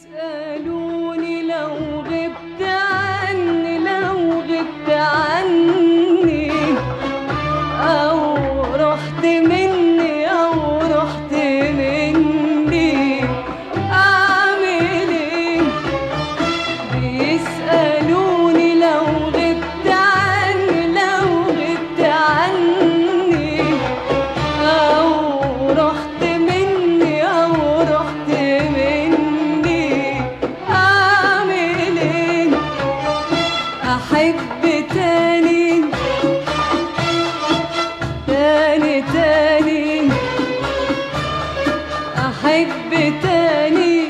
بيسألوني لو غبت عني، لو غبت عني أو رحت مني، أو رحت مني أعمل إيه؟ بيسألوني لو غبت عني، لو غبت عني أو رحت مني، أو رحت مني أعمل إيه؟ أحب تاني تاني تاني، أحب تاني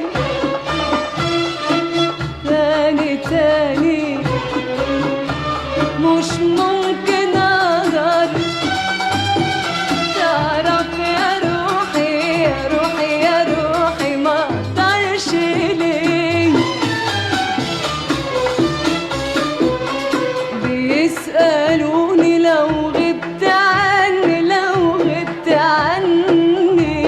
تاني تاني، مش ممكن أقدر. تعرف يا روحي يا روحي يا روحي ما أقدرش ليه. بيسألوني لو غبت عني، لو غبت عني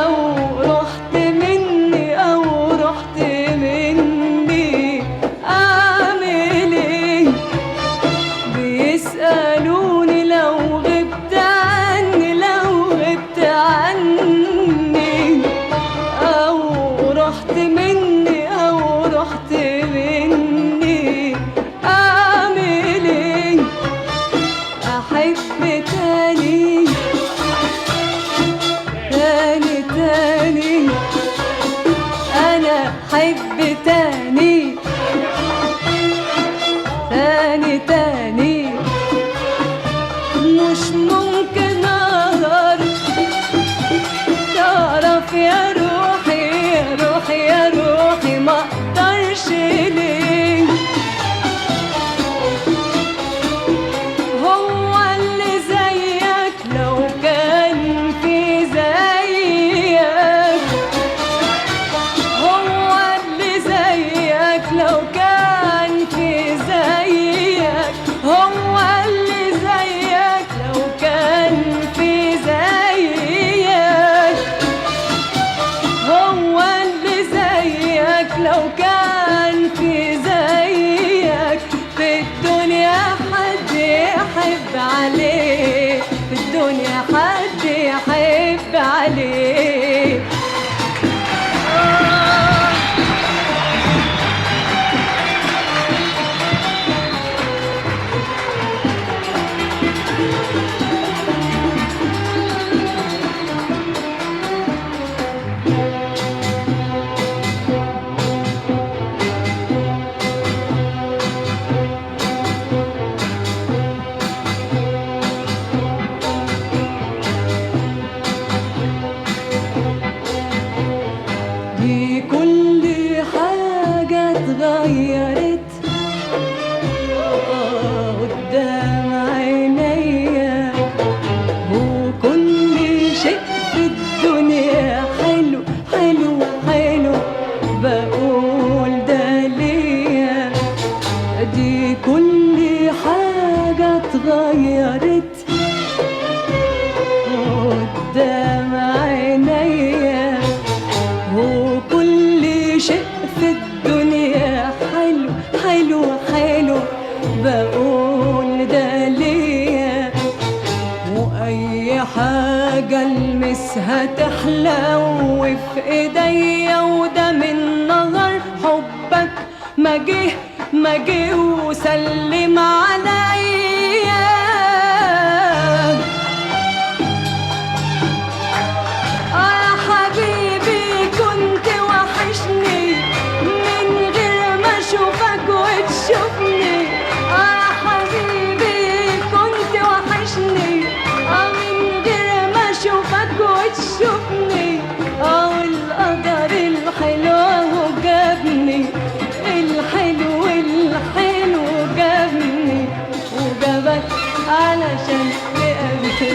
أو رحت مني، أو رحت مني أعمل إيه؟ بيسألوني لو غبت عني، لو غبت عني أو رحت مني، أو رحت مني أعمل إيه؟ أحب تاني تاني تاني، أنا أحب تاني تاني تاني، مش ممكن أقدر. تعرف يا روحي يا روحي يا روحي ما أقدرش ليه. هو اللي زيك لو كان في زيك، هو اللي زيك لو كان في زيك، هو اللي زيك لو كان في زيك، هو اللي زيك لو كان في زيك. في الدنيا حد يحب عليه، في الدنيا حد يحب عليه. دي كل حاجة اتغيرت قدام عينيا، وكل شيء في الدنيا حلو حلو حلو، بقول ده ليا. دي كل حاجة اتغيرت قدام عينيا، وكل شيء في الدنيا حلو حلو حلو، بقول ده ليا. وأي حاجة المسها تحلى وفي ايديا، وده من نظر حبك ما جه وسلم عليا. يا حبيبي كنت وحشني من غير ما اشوفك وتشوفني. يا حبيبي كنت وحشني من غير ما اشوفك وتشوفني. والقدر الحلو جابني، الحلو الحلو جابني وجابك علشان تقابلني.